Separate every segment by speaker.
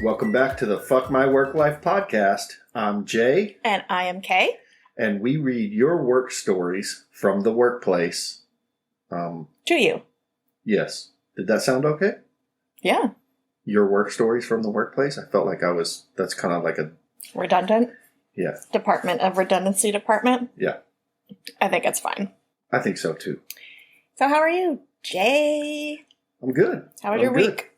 Speaker 1: Welcome back to the Fuck My Work Life podcast. I'm Jay.
Speaker 2: And I am Kay.
Speaker 1: And we read your work stories from the workplace.
Speaker 2: To you.
Speaker 1: Yes. Did that sound okay?
Speaker 2: Yeah.
Speaker 1: Your work stories from the workplace? I felt like that's kind of like a...
Speaker 2: Redundant?
Speaker 1: Yeah.
Speaker 2: Department of Redundancy Department?
Speaker 1: Yeah.
Speaker 2: I think it's fine.
Speaker 1: I think so too.
Speaker 2: So how are you, Jay?
Speaker 1: I'm good.
Speaker 2: How was your week?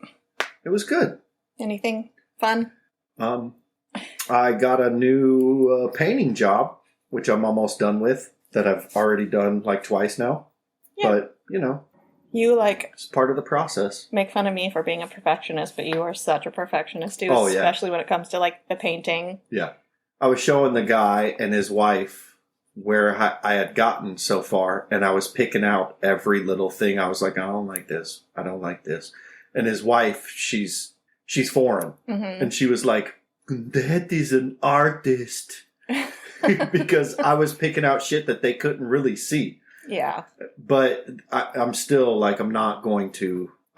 Speaker 1: It was good.
Speaker 2: Anything fun?
Speaker 1: I got a new painting job, which I'm almost done with, that I've already done like twice now. Yeah. But,
Speaker 2: You
Speaker 1: it's part of the process.
Speaker 2: Make fun of me for being a perfectionist, but you are such a perfectionist too, especially when it comes to like the painting.
Speaker 1: Yeah. I was showing the guy and his wife where I had gotten so far, and I was picking out every little thing. I was like, I don't like this. I don't like this. And his wife, she's foreign. Mm-hmm. And she was like, that is an artist. Because I was picking out shit that they couldn't really see.
Speaker 2: Yeah.
Speaker 1: But I'm still like, I'm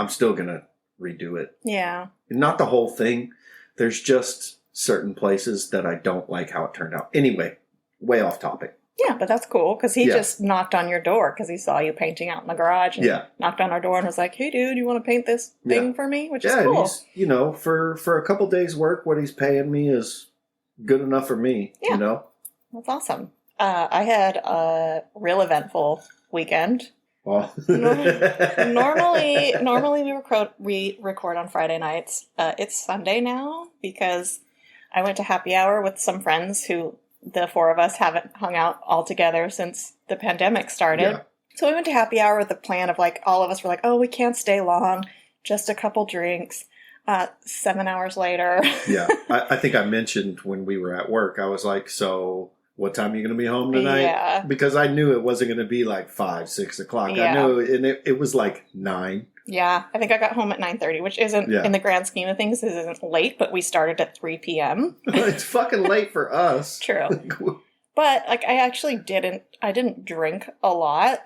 Speaker 1: still going to redo it.
Speaker 2: Yeah.
Speaker 1: Not the whole thing. There's just certain places that I don't like how it turned out. Anyway, way off topic.
Speaker 2: Yeah, but that's cool because he just knocked on your door because he saw you painting out in the garage and knocked on our door and was like, hey, dude, you want to paint this thing for me? Which is cool.
Speaker 1: And he's, for a couple days work, what he's paying me is good enough for me,
Speaker 2: That's awesome. I had a real eventful weekend.
Speaker 1: Well.
Speaker 2: Normally we record on Friday nights. It's Sunday now because I went to happy hour with some friends who the four of us haven't hung out all together since the pandemic started. Yeah. So we went to happy hour with the plan of like, all of us were like, oh, we can't stay long. Just a couple drinks. 7 hours later. Yeah.
Speaker 1: I think I mentioned when we were at work, I was like, so what time are you going to be home tonight?
Speaker 2: Yeah.
Speaker 1: Because I knew it wasn't going to be like 5, 6 o'clock. Yeah. I knew, and it was like 9.
Speaker 2: Yeah. I think I got home at 9:30, which isn't, in the grand scheme of things, this isn't late, but we started at 3 p.m.
Speaker 1: It's fucking late for us.
Speaker 2: True. But like, I didn't drink a lot,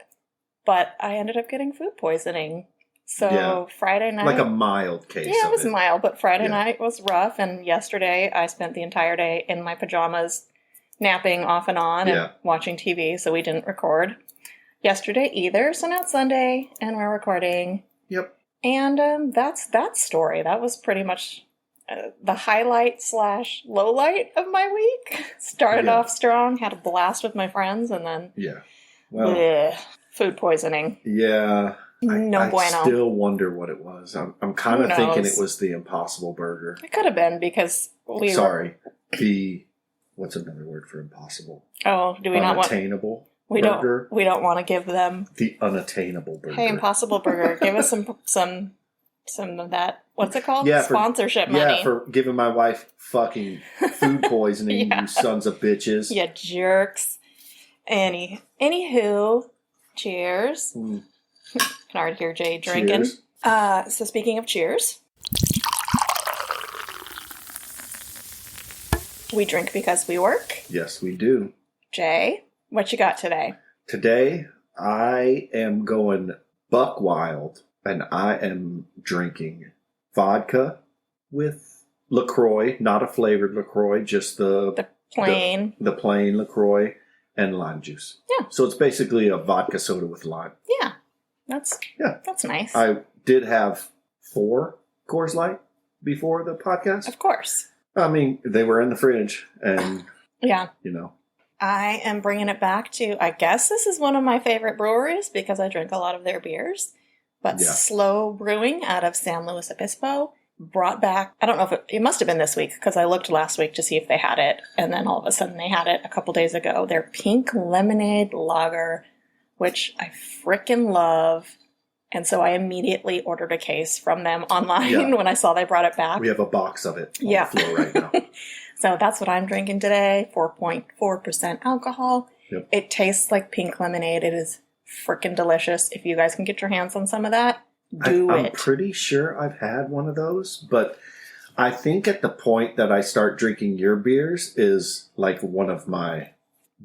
Speaker 2: but I ended up getting food poisoning. So Friday night...
Speaker 1: Like a mild case.
Speaker 2: Yeah, it was mild, but Friday night was rough. And yesterday I spent the entire day in my pajamas, napping off and on and watching TV, so we didn't record yesterday either. So now it's Sunday and we're recording.
Speaker 1: Yep.
Speaker 2: And that's that story. That was pretty much the highlight / low light of my week. Started off strong, had a blast with my friends, and then food poisoning.
Speaker 1: Yeah.
Speaker 2: No bueno.
Speaker 1: I still wonder what it was. I'm kind of thinking it was the Impossible Burger.
Speaker 2: It could have been because
Speaker 1: what's another word for impossible?
Speaker 2: Oh, do we not want...
Speaker 1: Unattainable
Speaker 2: burger? We don't want to give them...
Speaker 1: The unattainable burger.
Speaker 2: Hey, Impossible Burger, give us some of that... What's it called? Sponsorship money.
Speaker 1: Yeah, for giving my wife fucking food poisoning, you sons of bitches.
Speaker 2: Yeah, jerks. Anywho, cheers. Mm. Can already hear Jay drinking. Cheers. So speaking of cheers, we drink because we work.
Speaker 1: Yes, we do.
Speaker 2: Jay, what you got today?
Speaker 1: Today, I am going buck wild, and I am drinking vodka with LaCroix, not a flavored LaCroix, just the plain LaCroix and lime juice. Yeah. So it's basically a vodka soda with lime.
Speaker 2: Yeah. That's nice.
Speaker 1: I did have 4 Coors Light before the podcast.
Speaker 2: Of course.
Speaker 1: I mean, they were in the fridge, and
Speaker 2: I am bringing it back to, I guess this is one of my favorite breweries because I drink a lot of their beers, but Slow Brewing out of San Luis Obispo brought back, I don't know if it must have been this week because I looked last week to see if they had it, and then all of a sudden they had it a couple days ago. Their pink lemonade lager, which I frickin' love. And so I immediately ordered a case from them online when I saw they brought it back.
Speaker 1: We have a box of it on the floor right now.
Speaker 2: So that's what I'm drinking today, 4.4% alcohol. Yep. It tastes like pink lemonade. It is frickin' delicious. If you guys can get your hands on some of that, do it.
Speaker 1: I'm pretty sure I've had one of those, but I think at the point that I start drinking your beers is like one of my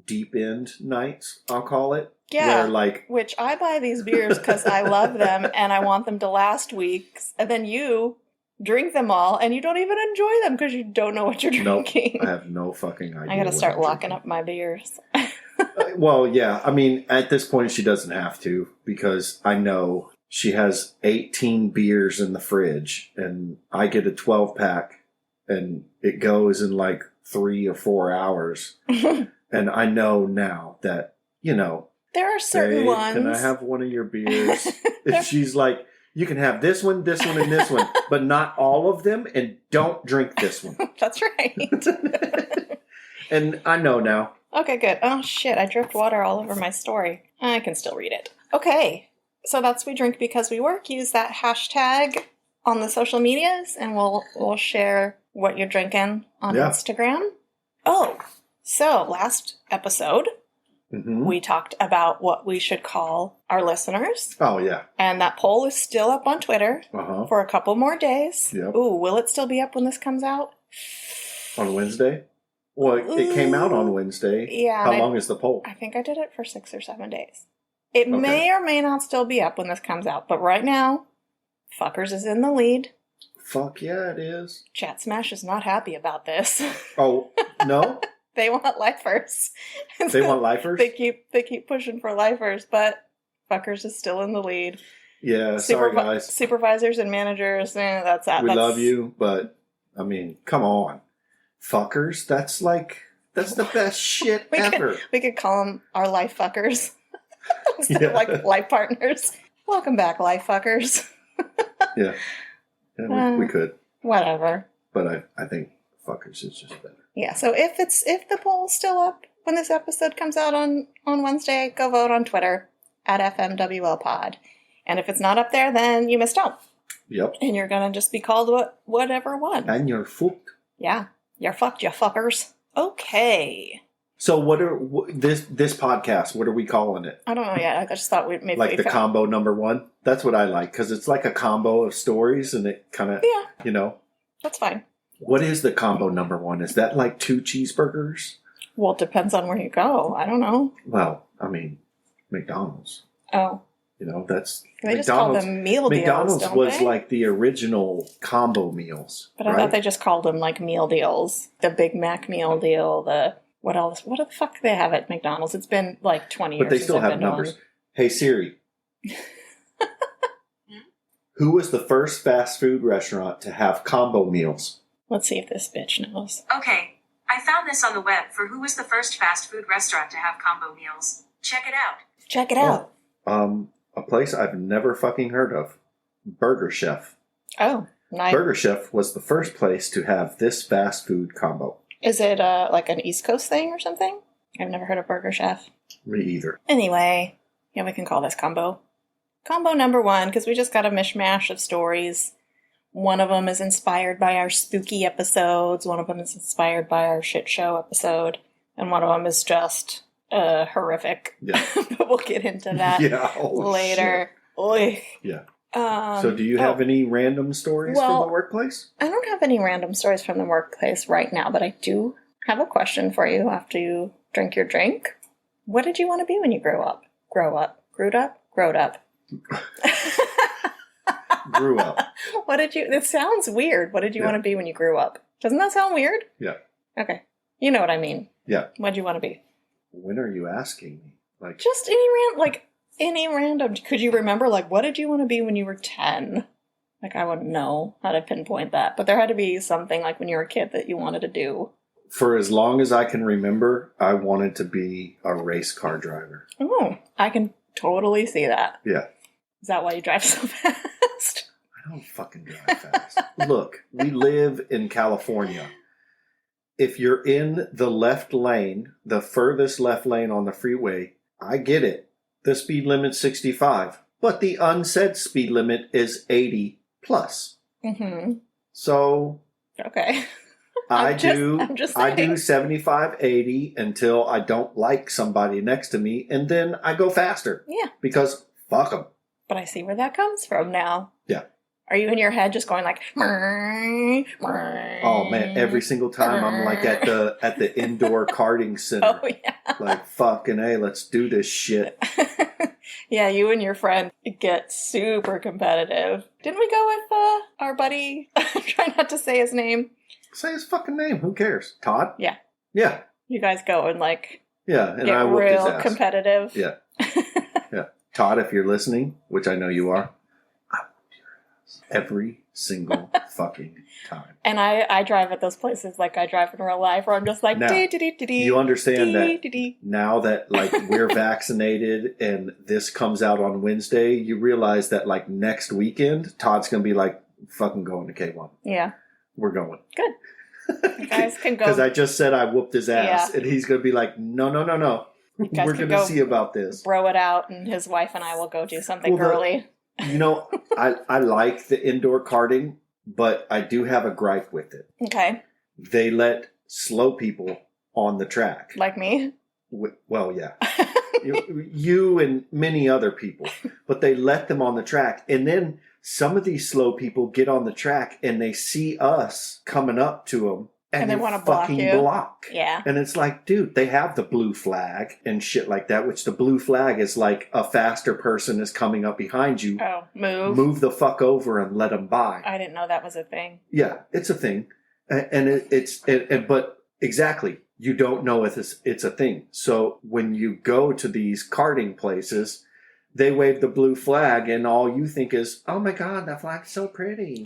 Speaker 1: deep end nights, I'll call it.
Speaker 2: Yeah, which I buy these beers because I love them and I want them to last weeks. And then you drink them all, and you don't even enjoy them because you don't know what you're drinking.
Speaker 1: Nope, I have no fucking idea.
Speaker 2: I gotta start locking up my beers.
Speaker 1: Well, yeah. I mean, at this point, she doesn't have to because I know she has 18 beers in the fridge, and I get a 12-pack, and it goes in like 3 or 4 hours. And I know now that,
Speaker 2: there are certain ones.
Speaker 1: Can I have one of your beers? And she's like, you can have this one, and this one, but not all of them, and don't drink this one.
Speaker 2: That's right.
Speaker 1: And I know now.
Speaker 2: Okay, good. Oh, shit. I dripped water all over my story. I can still read it. Okay. So that's We Drink Because We Work. Use that hashtag on the social medias, and we'll share what you're drinking on Instagram. Oh, so last episode, we talked about what we should call our listeners.
Speaker 1: Oh, yeah.
Speaker 2: And that poll is still up on Twitter for a couple more days.
Speaker 1: Yep.
Speaker 2: Ooh, will it still be up when this comes out?
Speaker 1: On Wednesday? Well, it came out on Wednesday.
Speaker 2: Yeah.
Speaker 1: How long is the poll?
Speaker 2: I think I did it for 6 or 7 days. It may or may not still be up when this comes out, but right now, Fuckers is in the lead.
Speaker 1: Fuck yeah, it is.
Speaker 2: Chat Smash is not happy about this.
Speaker 1: Oh, no?
Speaker 2: They want lifers.
Speaker 1: They want lifers?
Speaker 2: They keep pushing for lifers, but Fuckers is still in the lead.
Speaker 1: Yeah, sorry guys.
Speaker 2: Supervisors and managers, that's that.
Speaker 1: We love you, but I mean, come on. Fuckers? That's the best shit ever.
Speaker 2: We could call them our life fuckers. Instead of like life partners. Welcome back, life fuckers.
Speaker 1: Yeah, we could.
Speaker 2: Whatever.
Speaker 1: But I think fuckers is just better.
Speaker 2: Yeah, so if the poll's still up when this episode comes out on Wednesday, go vote on Twitter at FMWLPod. And if it's not up there, then you missed out.
Speaker 1: Yep.
Speaker 2: And you're gonna just be called whatever one.
Speaker 1: And you're fucked.
Speaker 2: Yeah, you're fucked, you fuckers. Okay.
Speaker 1: So what are this podcast? What are we calling it?
Speaker 2: I don't know yet. I just thought we'd maybe
Speaker 1: like the combo number one. That's what I like because it's like a combo of stories, and it kind of
Speaker 2: That's fine.
Speaker 1: What is the combo number one? Is that like 2 cheeseburgers?
Speaker 2: Well, it depends on where you go. I don't know.
Speaker 1: Well, I mean, McDonald's.
Speaker 2: Oh.
Speaker 1: That's
Speaker 2: they just call them meal deals.
Speaker 1: McDonald's was like the original combo meals.
Speaker 2: But I thought they just called them like meal deals. The Big Mac meal deal, what else? What the fuck do they have at McDonald's? It's been like 20 years.
Speaker 1: But they still have numbers. Hey Siri. Who was the first fast food restaurant to have combo meals?
Speaker 2: Let's see if this bitch knows.
Speaker 3: Okay, I found this on the web for who was the first fast food restaurant to have combo meals. Check it out.
Speaker 2: Check it out.
Speaker 1: A place I've never fucking heard of. Burger Chef.
Speaker 2: Oh, nice.
Speaker 1: Burger Chef was the first place to have this fast food combo.
Speaker 2: Is it like an East Coast thing or something? I've never heard of Burger Chef.
Speaker 1: Me either.
Speaker 2: Anyway, yeah, we can call this combo. Combo number one, because we just got a mishmash of stories. One of them is inspired by our spooky episodes. One of them is inspired by our shit show episode. And one of them is just horrific. Yeah. But we'll get into that later.
Speaker 1: Yeah. So do you have any random stories from the workplace?
Speaker 2: I don't have any random stories from the workplace right now, but I do have a question for you after you drink your drink. What did you want to be when you grew up? Growed up? Growed up.
Speaker 1: Grew up.
Speaker 2: It sounds weird. What did you want to be when you grew up? Doesn't that sound weird?
Speaker 1: Yeah.
Speaker 2: Okay. You know what I mean.
Speaker 1: Yeah.
Speaker 2: What did you want to be?
Speaker 1: When are you asking me? Like
Speaker 2: just any random. Could you remember, what did you want to be when you were 10? I wouldn't know how to pinpoint that. But there had to be something when you were a kid that you wanted to do.
Speaker 1: For as long as I can remember, I wanted to be a race car driver.
Speaker 2: Oh, I can totally see that.
Speaker 1: Yeah.
Speaker 2: Is that why you drive so fast?
Speaker 1: I don't fucking drive fast. Look, we live in California. If you're in the left lane, the furthest left lane on the freeway, I get it. The speed limit's 65, but the unsaid speed limit is 80 plus.
Speaker 2: Mm-hmm.
Speaker 1: So,
Speaker 2: okay.
Speaker 1: I do 75, 80 until I don't like somebody next to me, and then I go faster.
Speaker 2: Yeah.
Speaker 1: Because fuck them.
Speaker 2: But I see where that comes from now.
Speaker 1: Yeah.
Speaker 2: Are you in your head just going
Speaker 1: oh man, every single time I'm at the indoor karting center.
Speaker 2: Oh yeah.
Speaker 1: Fucking A, let's do this shit.
Speaker 2: Yeah, you and your friend get super competitive. Didn't we go with our buddy? Try not to say his name.
Speaker 1: Say his fucking name. Who cares? Todd?
Speaker 2: Yeah.
Speaker 1: Yeah.
Speaker 2: You guys go and
Speaker 1: Yeah, and
Speaker 2: get
Speaker 1: I whooped his
Speaker 2: real
Speaker 1: ass.
Speaker 2: competitive.
Speaker 1: Yeah. Yeah. Todd, if you're listening, which I know you are, I whooped your ass every single fucking time.
Speaker 2: And I drive at those places like I drive in real life, where I'm just like,
Speaker 1: now, you understand that now that like we're vaccinated and this comes out on Wednesday, you realize that like next weekend, Todd's going to be like, fucking going to K1.
Speaker 2: Yeah.
Speaker 1: We're going.
Speaker 2: Good. You guys can go.
Speaker 1: Because I just said I whooped his ass, and he's going to be like, no. We're going to see about this.
Speaker 2: Bro it out, and his wife and I will go do something girly.
Speaker 1: I like the indoor karting, but I do have a gripe with it.
Speaker 2: Okay.
Speaker 1: They let slow people on the track.
Speaker 2: Like me?
Speaker 1: Well, yeah. you and many other people. But they let them on the track, and then some of these slow people get on the track and they see us coming up to them and
Speaker 2: they want to block. Yeah.
Speaker 1: And it's like, dude, they have the blue flag and shit like that, which the blue flag is like a faster person is coming up behind you.
Speaker 2: Oh, move.
Speaker 1: Move the fuck over and let them by.
Speaker 2: I didn't know that was a thing.
Speaker 1: Yeah, it's a thing. And but exactly, you don't know if it's a thing. So when you go to these karting places, they wave the blue flag, and all you think is, "Oh my god, that flag's so pretty."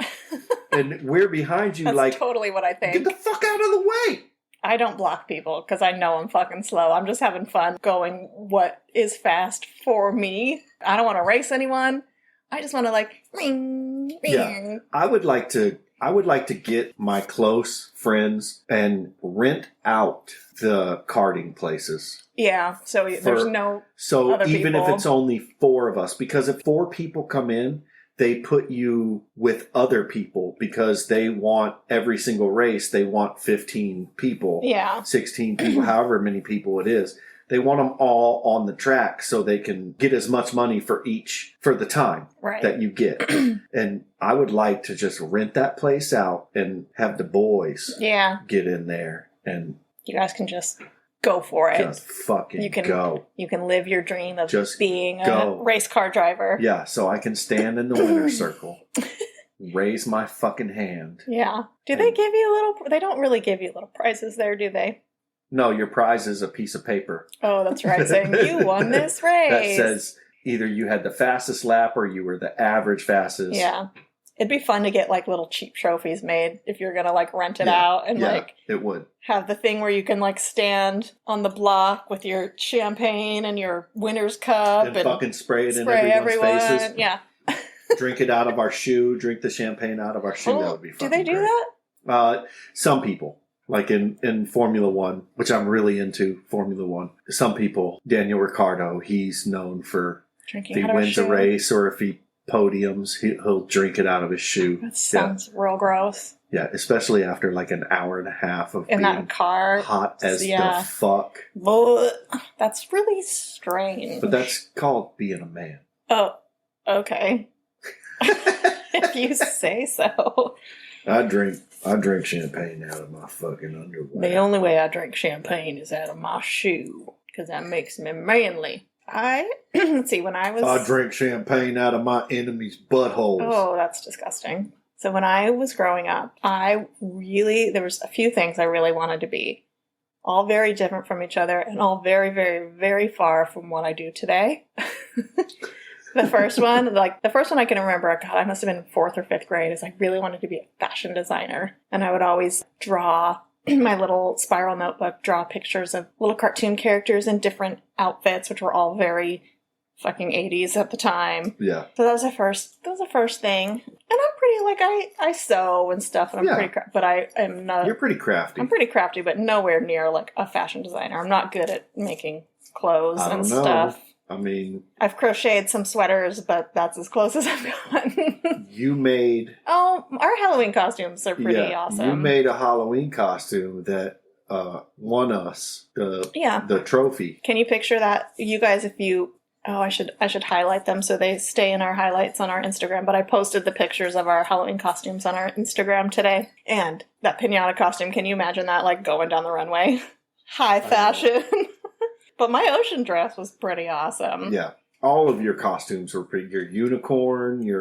Speaker 1: And we're behind you.
Speaker 2: That's totally what I think.
Speaker 1: Get the fuck out of the way!
Speaker 2: I don't block people because I know I'm fucking slow. I'm just having fun going what is fast for me. I don't want to race anyone. I just want to ring, ring.
Speaker 1: Yeah, I would like to get my close friends and rent out the karting places.
Speaker 2: Yeah, so there's no
Speaker 1: So
Speaker 2: other
Speaker 1: even
Speaker 2: people.
Speaker 1: if it's only 4 of us, because if 4 people come in, they put you with other people because they want every single race, they want 15 people, 16 people, however many people it is. They want them all on the track so they can get as much money for the time that you get. And I would like to just rent that place out and have the boys get in there. And
Speaker 2: you guys can just go for it.
Speaker 1: Just fucking go.
Speaker 2: You can live your dream of
Speaker 1: just
Speaker 2: being a race car driver.
Speaker 1: Yeah, so I can stand in the winner's circle, raise my fucking hand.
Speaker 2: Yeah. Do they give you they don't really give you little prizes there, do they?
Speaker 1: No, your prize is a piece of paper.
Speaker 2: Oh, that's right. Saying you won this race.
Speaker 1: That says either you had the fastest lap or you were the average fastest.
Speaker 2: Yeah. It'd be fun to get little cheap trophies made if you're going to rent it out and
Speaker 1: it would
Speaker 2: have the thing where you can stand on the block with your champagne and your winner's cup
Speaker 1: and fucking spray it in everyone's faces.
Speaker 2: Yeah.
Speaker 1: Drink it out of our shoe, drink the champagne out of our shoe. That would be fun.
Speaker 2: Do they do that?
Speaker 1: Some people. Like in Formula One, which I'm really into Formula One. Some people, Daniel Ricciardo, he's known for
Speaker 2: drinking
Speaker 1: if he wins a race or if he podiums, he'll drink it out of his shoe.
Speaker 2: That sounds real gross.
Speaker 1: Yeah, especially after an hour and a half of
Speaker 2: in that car,
Speaker 1: hot as the fuck.
Speaker 2: That's really strange.
Speaker 1: But that's called being a man.
Speaker 2: Oh, okay. If you say so.
Speaker 1: I drink champagne out of my fucking underwear.
Speaker 2: The only way I drink champagne is out of my shoe, because that makes me manly. Let's see, when I
Speaker 1: drink champagne out of my enemy's buttholes.
Speaker 2: Oh, that's disgusting. So when I was growing up, there was a few things I really wanted to be. All very different from each other, and all very, very, very far from what I do today. The first one I can remember, God, I must have been in 4th or 5th grade, is I really wanted to be a fashion designer. And I would always draw in my little spiral notebook, draw pictures of little cartoon characters in different outfits, which were all very fucking 80s at the time.
Speaker 1: Yeah.
Speaker 2: So that was the first thing. And I'm pretty, I sew and stuff, and I'm pretty, but I am not.
Speaker 1: You're pretty crafty.
Speaker 2: I'm pretty crafty, but nowhere near a fashion designer. I'm not good at making clothes and stuff.
Speaker 1: I mean,
Speaker 2: I've crocheted some sweaters, but that's as close as I've gotten.
Speaker 1: You made...
Speaker 2: Oh, our Halloween costumes are pretty awesome.
Speaker 1: You made a Halloween costume that won us the trophy.
Speaker 2: Can you picture that? You guys, if you... Oh, I should highlight them so they stay in our highlights on our Instagram, but I posted the pictures of our Halloween costumes on our Instagram today. And that piñata costume, can you imagine that, going down the runway? High fashion. But my ocean dress was pretty awesome.
Speaker 1: Yeah. all of your costumes were pretty. Your unicorn, you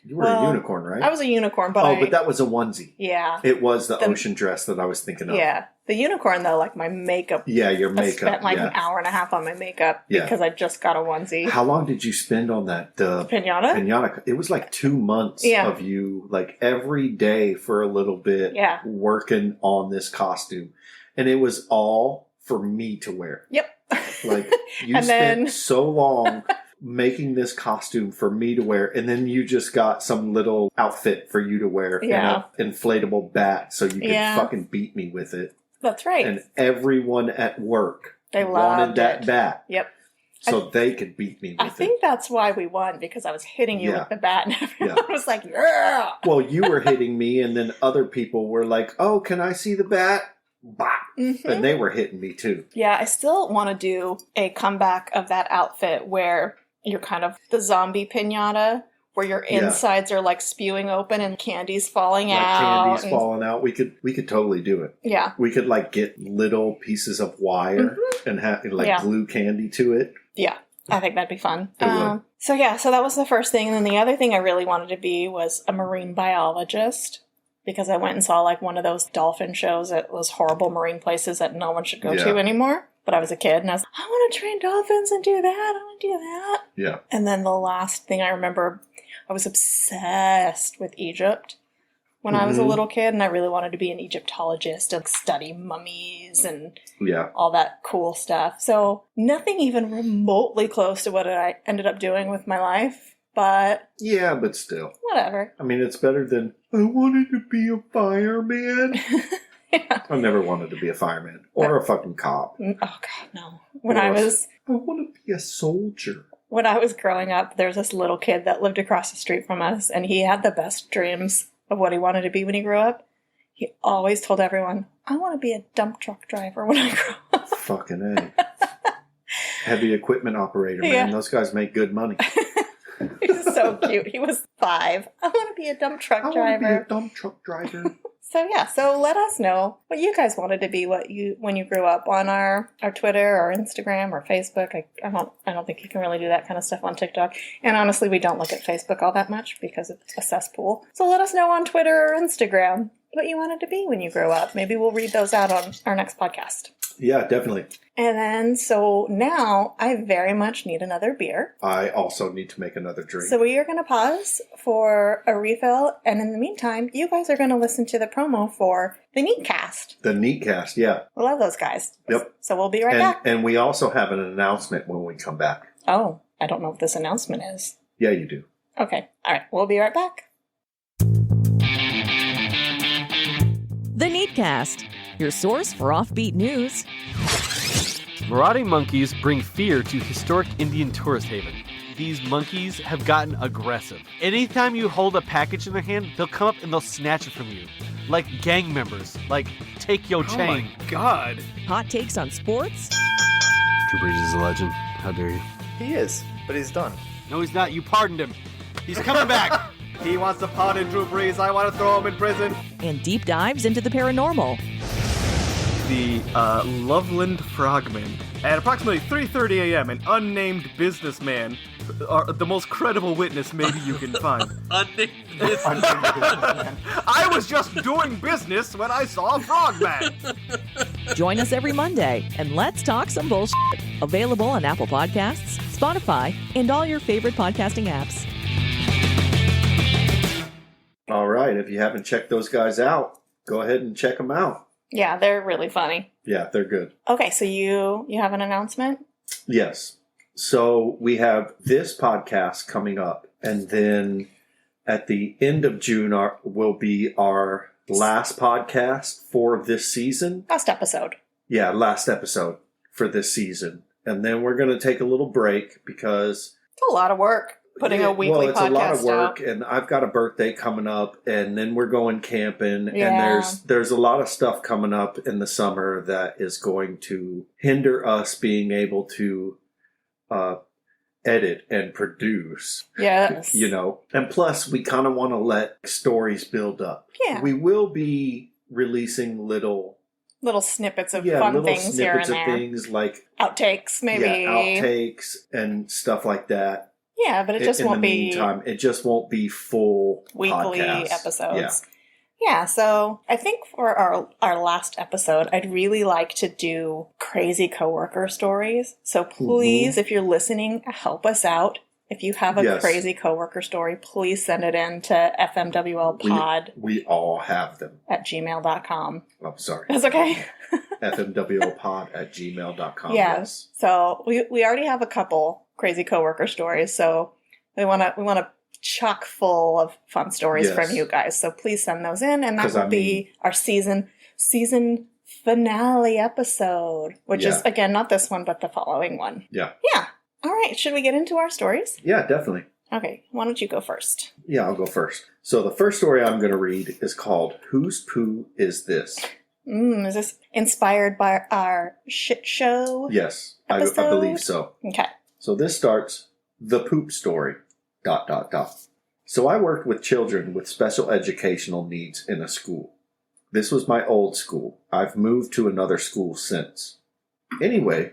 Speaker 1: were a unicorn, right?
Speaker 2: I was a unicorn, but
Speaker 1: but that was a onesie.
Speaker 2: Yeah.
Speaker 1: It was the ocean dress that I was thinking of.
Speaker 2: Yeah. The unicorn, though, like my makeup.
Speaker 1: Yeah, your makeup.
Speaker 2: I spent an hour and a half on my makeup because I just got a onesie.
Speaker 1: How long did you spend on that?
Speaker 2: Pinata?
Speaker 1: Pinata. It was like 2 months of you, like every day for a little bit, working on this costume. And it was all for me to wear.
Speaker 2: Yep.
Speaker 1: Like, you spent so long making this costume for me to wear, and then you just got some little outfit for you to wear and an inflatable bat so you could fucking beat me with it.
Speaker 2: That's right.
Speaker 1: And everyone at work
Speaker 2: wanted
Speaker 1: that bat.
Speaker 2: Yep.
Speaker 1: So they could beat me with it.
Speaker 2: I think that's why we won, because I was hitting you with the bat and everyone was like, yeah!
Speaker 1: Well, you were hitting me, and then other people were like, oh, can I see the bat? Bah! Mm-hmm. And they were hitting me too.
Speaker 2: Yeah, I still want to do a comeback of that outfit where you're kind of the zombie pinata, where your insides are like spewing open and candy's falling out.
Speaker 1: Candy's falling out. We could totally do it.
Speaker 2: Yeah.
Speaker 1: We could like get little pieces of wire and have glue candy to it.
Speaker 2: Yeah. I think that'd be fun. So that was the first thing. And then the other thing I really wanted to be was a marine biologist, because I went and saw like one of those dolphin shows at those horrible marine places that no one should go to anymore. But I was a kid and I was I want to train dolphins and do that. I want to do that. Yeah. And then the last thing I remember, I was obsessed with Egypt when I was a little kid, and I really wanted to be an Egyptologist and study mummies and all that cool stuff. So nothing even remotely close to what I ended up doing with my life, but...
Speaker 1: Yeah, but still.
Speaker 2: Whatever.
Speaker 1: I mean, it's better than, I wanted to be a fireman. I never wanted to be a fireman or a fucking cop.
Speaker 2: Oh, God, no. I
Speaker 1: want to be a soldier.
Speaker 2: When I was growing up, there was this little kid that lived across the street from us, and he had the best dreams of what he wanted to be when he grew up. He always told everyone, I want to be a dump truck driver when I grow up.
Speaker 1: Fucking A. Heavy equipment operator, man. Those guys make good money.
Speaker 2: He's so cute. He was 5. I want to be a dump truck driver.
Speaker 1: I want to be a dump truck driver.
Speaker 2: So let us know what you guys wanted to be when you grew up on our Twitter or Instagram or Facebook. I don't think you can really do that kind of stuff on TikTok. And honestly, we don't look at Facebook all that much because it's a cesspool. So let us know on Twitter or Instagram what you wanted to be when you grew up. Maybe we'll read those out on our next podcast.
Speaker 1: Yeah, definitely.
Speaker 2: And then, so now I very much need another beer.
Speaker 1: I also need to make another drink.
Speaker 2: So we are going to pause for a refill. And in the meantime, you guys are going to listen to the promo for the Neatcast.
Speaker 1: The Neatcast, yeah.
Speaker 2: I love those guys.
Speaker 1: Yep.
Speaker 2: So we'll be right back.
Speaker 1: And we also have an announcement when we come back.
Speaker 2: Oh, I don't know what this announcement is.
Speaker 1: Yeah, you do.
Speaker 2: Okay. All right. We'll be right back.
Speaker 4: The Neatcast, your source for offbeat news.
Speaker 5: Marauding monkeys bring fear to historic Indian tourist haven. These monkeys have gotten aggressive. Anytime you hold a package in their hand, they'll come up and they'll snatch it from you. Like gang members. Like, take your chain.
Speaker 6: Oh my God.
Speaker 4: Hot takes on sports.
Speaker 5: Drew Brees is a legend. How dare you?
Speaker 6: He is, but he's done.
Speaker 5: No, he's not. You pardoned him. He's coming back.
Speaker 6: He wants to pardon Drew Brees. I want to throw him in prison.
Speaker 4: And deep dives into the paranormal.
Speaker 6: The Loveland Frogman. At approximately 3:30 a.m., an unnamed businessman, the most credible witness maybe you can find.
Speaker 7: Unnamed businessman.
Speaker 6: I was just doing business when I saw a frogman.
Speaker 4: Join us every Monday and let's talk some bullshit. Available on Apple Podcasts, Spotify, and all your favorite podcasting apps.
Speaker 1: All right. If you haven't checked those guys out, go ahead and check them out.
Speaker 2: Yeah, they're really funny.
Speaker 1: Yeah, they're good.
Speaker 2: Okay, so you have an announcement?
Speaker 1: Yes. So we have this podcast coming up, and then at the end of June will be our last podcast for this season.
Speaker 2: Last episode.
Speaker 1: Yeah, last episode for this season. And then we're going to take a little break because...
Speaker 2: It's a lot of work. Putting a weekly podcast out.
Speaker 1: Well, it's a lot of work, and I've got a birthday coming up, and then we're going camping, and there's a lot of stuff coming up in the summer that is going to hinder us being able to edit and produce.
Speaker 2: Yes.
Speaker 1: You know, and plus we kind of want to let stories build up.
Speaker 2: Yeah.
Speaker 1: We will be releasing little
Speaker 2: little snippets of
Speaker 1: Yeah,
Speaker 2: fun
Speaker 1: little
Speaker 2: things here and
Speaker 1: snippets of
Speaker 2: there.
Speaker 1: things like
Speaker 2: Outtakes, maybe.
Speaker 1: yeah, outtakes and stuff like that.
Speaker 2: Yeah, but it just
Speaker 1: in
Speaker 2: won't
Speaker 1: the
Speaker 2: be
Speaker 1: meantime, it just won't be full
Speaker 2: weekly
Speaker 1: podcasts.
Speaker 2: episodes. Yeah, so I think for our last episode, I'd really like to do crazy coworker stories. So please, if you're listening, help us out. If you have a crazy coworker story, please send it in to fmwlpod
Speaker 1: We all have them.
Speaker 2: at gmail.com.
Speaker 1: Oh, sorry.
Speaker 2: That's okay.
Speaker 1: fmwlpod at gmail.com.
Speaker 2: Yeah.
Speaker 1: Yes.
Speaker 2: So we already have a couple crazy coworker stories. So we want to chock full of fun stories from you guys. So please send those in, and that will be our season finale episode, which is again not this one, but the following one.
Speaker 1: Yeah.
Speaker 2: Yeah. All right. Should we get into our stories?
Speaker 1: Yeah, definitely.
Speaker 2: Okay. Why don't you go first?
Speaker 1: Yeah, I'll go first. So the first story I'm going to read is called "Whose Poo Is This?"
Speaker 2: Is this inspired by our shit show?
Speaker 1: Yes, I
Speaker 2: episode?
Speaker 1: believe so.
Speaker 2: Okay.
Speaker 1: So this starts the poop story. ... So I worked with children with special educational needs in a school. This was my old school. I've moved to another school since. Anyway,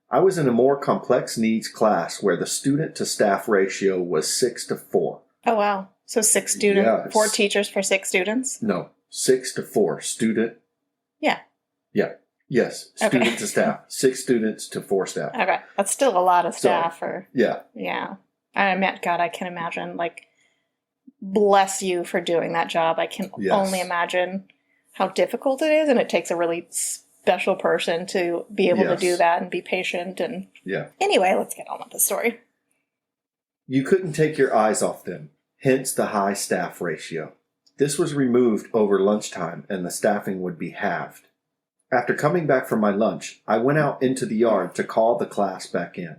Speaker 1: I was in a more complex needs class where the student to staff ratio was 6-4.
Speaker 2: Oh, wow. So 6 students,
Speaker 1: Yes.
Speaker 2: 4 teachers for 6 students?
Speaker 1: No, 6-4 student.
Speaker 2: Yeah.
Speaker 1: Yeah. Yes, student to staff. 6 students to 4 staff.
Speaker 2: Okay. That's still a lot of staff.
Speaker 1: Yeah.
Speaker 2: Yeah. God, I can imagine, like, bless you for doing that job. I can only imagine how difficult it is, and it takes a really special person to be able to do that and be patient. And anyway, let's get on with the story.
Speaker 1: You couldn't take your eyes off them, hence the high staff ratio. This was removed over lunchtime, and the staffing would be halved. After coming back from my lunch, I went out into the yard to call the class back in.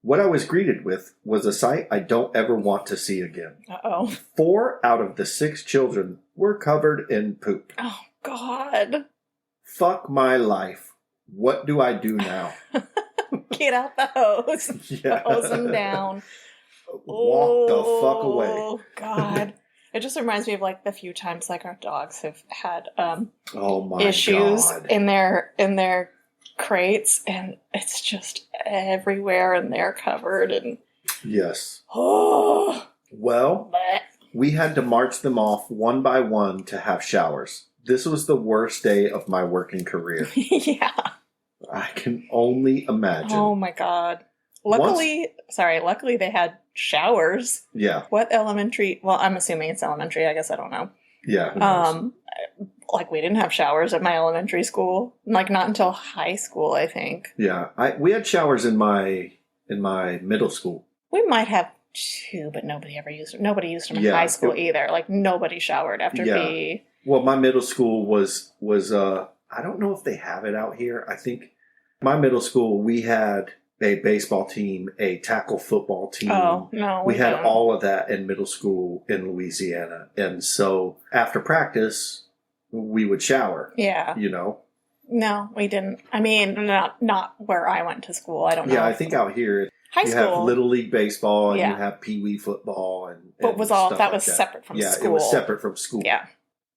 Speaker 1: What I was greeted with was a sight I don't ever want to see again.
Speaker 2: Uh-oh.
Speaker 1: 4 out of the 6 children were covered in poop.
Speaker 2: Oh, God.
Speaker 1: Fuck my life. What do I do now?
Speaker 2: Get out the hose. Hose them down.
Speaker 1: Walk the fuck away.
Speaker 2: Oh, God. It just reminds me of, like, the few times, like, our dogs have had issues in their crates, and it's just everywhere, and they're covered, and well, we had to march them off one by one to have showers. This was the worst day of my working career. Yeah,
Speaker 1: I can only imagine.
Speaker 2: Oh my God. Luckily they had showers.
Speaker 1: Yeah.
Speaker 2: What elementary? Well, I'm assuming it's elementary. I guess I don't know.
Speaker 1: Yeah. Who knows?
Speaker 2: Like, we didn't have showers at my elementary school. Like, not until high school, I think.
Speaker 1: Yeah. We had showers in my middle school.
Speaker 2: We might have 2, but nobody used them in high school either. Like, nobody showered after PE.
Speaker 1: Well, my middle school was I don't know if they have it out here. I think my middle school, we had a baseball team, a tackle football team.
Speaker 2: Oh, no.
Speaker 1: We had all of that in middle school in Louisiana. And so after practice, we would shower.
Speaker 2: Yeah.
Speaker 1: You know?
Speaker 2: No, we didn't. I mean, not where I went to school. I don't know.
Speaker 1: Yeah, I think out here
Speaker 2: you
Speaker 1: have Little League baseball and you have Pee Wee football
Speaker 2: but was all that was separate from school.
Speaker 1: Yeah, it was separate from school.
Speaker 2: Yeah.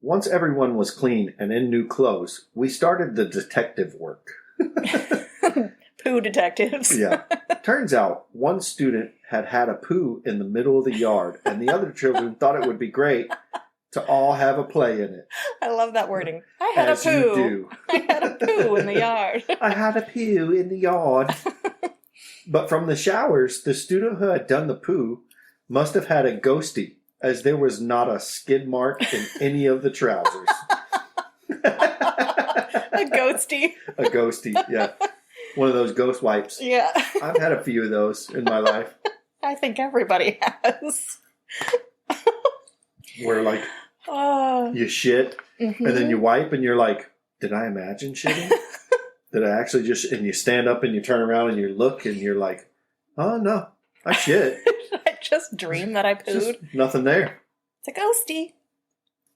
Speaker 1: Once everyone was clean and in new clothes, we started the detective work.
Speaker 2: Poo detectives.
Speaker 1: Yeah. Turns out one student had a poo in the middle of the yard, and the other children thought it would be great to all have a play in it.
Speaker 2: I love that wording. I had
Speaker 1: As
Speaker 2: a poo.
Speaker 1: You do.
Speaker 2: I had a poo in the yard.
Speaker 1: I had a poo in the yard. But from the showers, the student who had done the poo must have had a ghostie, as there was not a skid mark in any of the trousers.
Speaker 2: A ghostie.
Speaker 1: A ghostie, yeah. One of those ghost wipes.
Speaker 2: Yeah.
Speaker 1: I've had a few of those in my life.
Speaker 2: I think everybody has.
Speaker 1: Where, like, you shit, and then you wipe, and you're like, did I imagine shitting? Did I actually just... And you stand up, and you turn around, and you look, and you're like, oh, no, I shit.
Speaker 2: Did I just dream that I pooed?
Speaker 1: Just nothing there.
Speaker 2: It's a ghostie.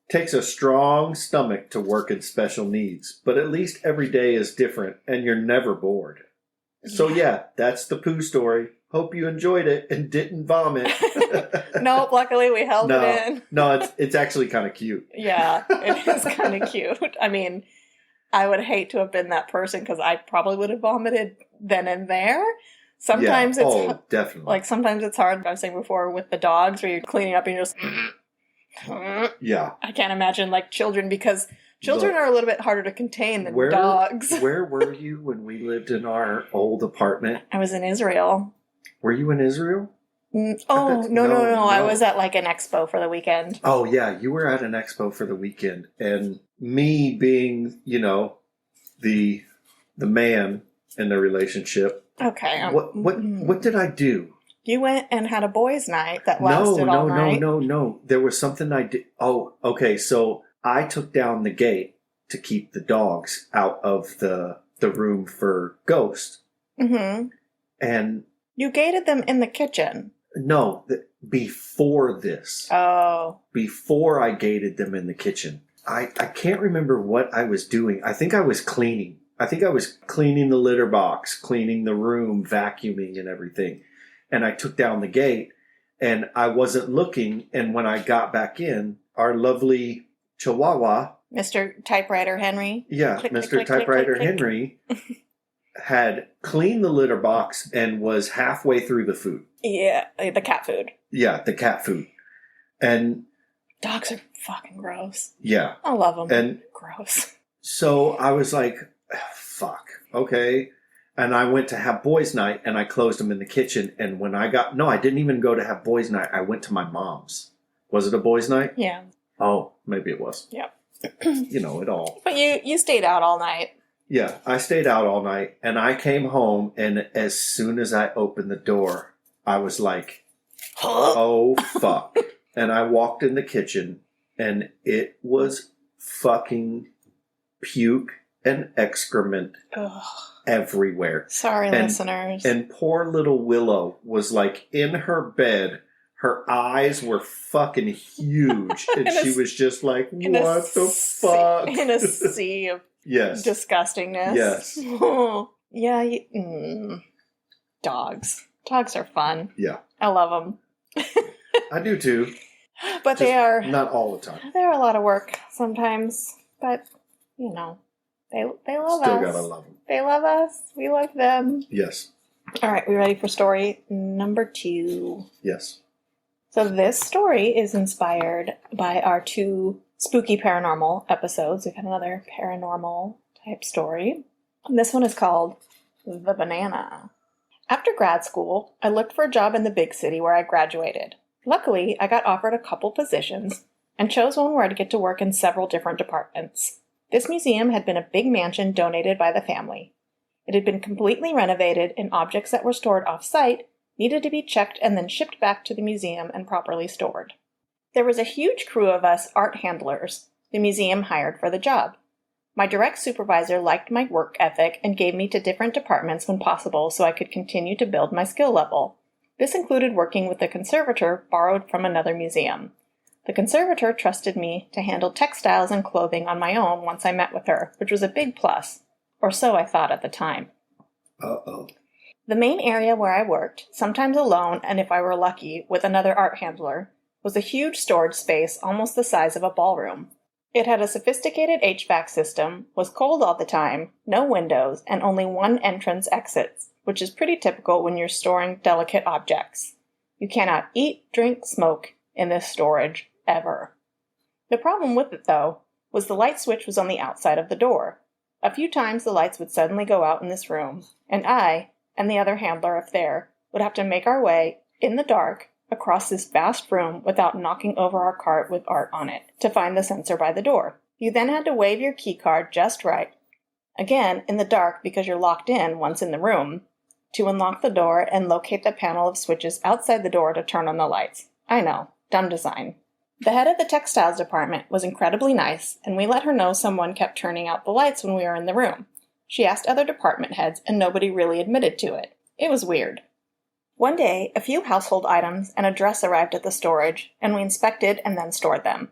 Speaker 1: Takes a strong stomach to work in special needs, but at least every day is different, and you're never bored. So yeah, that's the poo story. Hope you enjoyed it and didn't vomit.
Speaker 2: No, luckily we held it in.
Speaker 1: No, it's actually kind of cute.
Speaker 2: Yeah, it is kind of cute. I mean, I would hate to have been that person because I probably would have vomited then and there. Sometimes it's
Speaker 1: definitely.
Speaker 2: like sometimes it's hard. I was saying before with the dogs where you're cleaning up and you're just
Speaker 1: yeah.
Speaker 2: I can't imagine like children because children are a little bit harder to contain than dogs.
Speaker 1: Where were you when we lived in our old apartment?
Speaker 2: I was in Israel.
Speaker 1: Were you in Israel?
Speaker 2: No. I was at like an expo for the weekend.
Speaker 1: Oh yeah, you were at an expo for the weekend, and me being, the man in the relationship.
Speaker 2: Okay.
Speaker 1: What did I do?
Speaker 2: You went and had a boys' night that lasted all night.
Speaker 1: No. There was something I did. Oh, okay. So I took down the gate to keep the dogs out of the room for Ghost.
Speaker 2: Mm-hmm.
Speaker 1: And
Speaker 2: you gated them in the kitchen.
Speaker 1: No, before this.
Speaker 2: Oh.
Speaker 1: Before I gated them in the kitchen. I can't remember what I was doing. I think I was cleaning. I think I was cleaning the litter box, cleaning the room, vacuuming and everything. And I took down the gate and I wasn't looking. And when I got back in, our lovely Chihuahua.
Speaker 2: Mr. Typewriter Henry.
Speaker 1: Yeah,
Speaker 2: click,
Speaker 1: Mr.
Speaker 2: Click,
Speaker 1: Typewriter
Speaker 2: click,
Speaker 1: Henry had cleaned the litter box and was halfway through the food.
Speaker 2: Yeah, the cat food.
Speaker 1: Yeah, the cat food. And
Speaker 2: dogs are fucking gross.
Speaker 1: Yeah.
Speaker 2: I love them.
Speaker 1: And
Speaker 2: gross.
Speaker 1: So I was like, fuck, okay. And I went to have boys' night and I closed them in the kitchen. And when I didn't even go to have boys' night. I went to my mom's. Was it a boys' night?
Speaker 2: Yeah.
Speaker 1: Oh, maybe it was.
Speaker 2: Yep.
Speaker 1: It all.
Speaker 2: But you stayed out all night.
Speaker 1: Yeah, I stayed out all night and I came home and as soon as I opened the door, I was like, oh, fuck. And I walked in the kitchen and it was fucking puke and excrement everywhere.
Speaker 2: Sorry, listeners.
Speaker 1: And poor little Willow was like in her bed. Her eyes were fucking huge. And she was just like, what the fuck?
Speaker 2: In a sea of
Speaker 1: yes.
Speaker 2: disgustingness.
Speaker 1: Yes.
Speaker 2: Yeah. Dogs. Dogs are fun.
Speaker 1: Yeah.
Speaker 2: I love them.
Speaker 1: I do too.
Speaker 2: But they are...
Speaker 1: Not all the time.
Speaker 2: They're a lot of work sometimes. But, they love us.
Speaker 1: Still gotta love them.
Speaker 2: They love us. We love them.
Speaker 1: Yes.
Speaker 2: All right, we ready for story number 2?
Speaker 1: Yes.
Speaker 2: So this story is inspired by our 2 spooky paranormal episodes. We've got another paranormal type story. And this one is called The Banana. After grad school, I looked for a job in the big city where I graduated. Luckily, I got offered a couple positions and chose one where I'd get to work in several different departments. This museum had been a big mansion donated by the family. It had been completely renovated and objects that were stored off-site needed to be checked and then shipped back to the museum and properly stored. There was a huge crew of us art handlers the museum hired for the job. My direct supervisor liked my work ethic and gave me to different departments when possible so I could continue to build my skill level. This included working with a conservator borrowed from another museum. The conservator trusted me to handle textiles and clothing on my own once I met with her, which was a big plus, or so I thought at the time.
Speaker 1: Uh-oh.
Speaker 2: The main area where I worked, sometimes alone and if I were lucky, with another art handler, was a huge storage space almost the size of a ballroom. It had a sophisticated HVAC system, was cold all the time, no windows, and only one entrance exits, which is pretty typical when you're storing delicate objects. You cannot eat, drink, smoke in this storage, ever. The problem with it, though, was the light switch was on the outside of the door. A few times the lights would suddenly go out in this room, and I, and the other handler if there, would have to make our way, in the dark, across this vast room without knocking over our cart with art on it, to find the sensor by the door. You then had to wave your keycard just right, again in the dark because you're locked in once in the room, to unlock the door and locate the panel of switches outside the door to turn on the lights. I know, dumb design. The head of the textiles department was incredibly nice, and we let her know someone kept turning out the lights when we were in the room. She asked other department heads, and nobody really admitted to it. It was weird. One day, a few household items and a dress arrived at the storage, and we inspected and then stored them.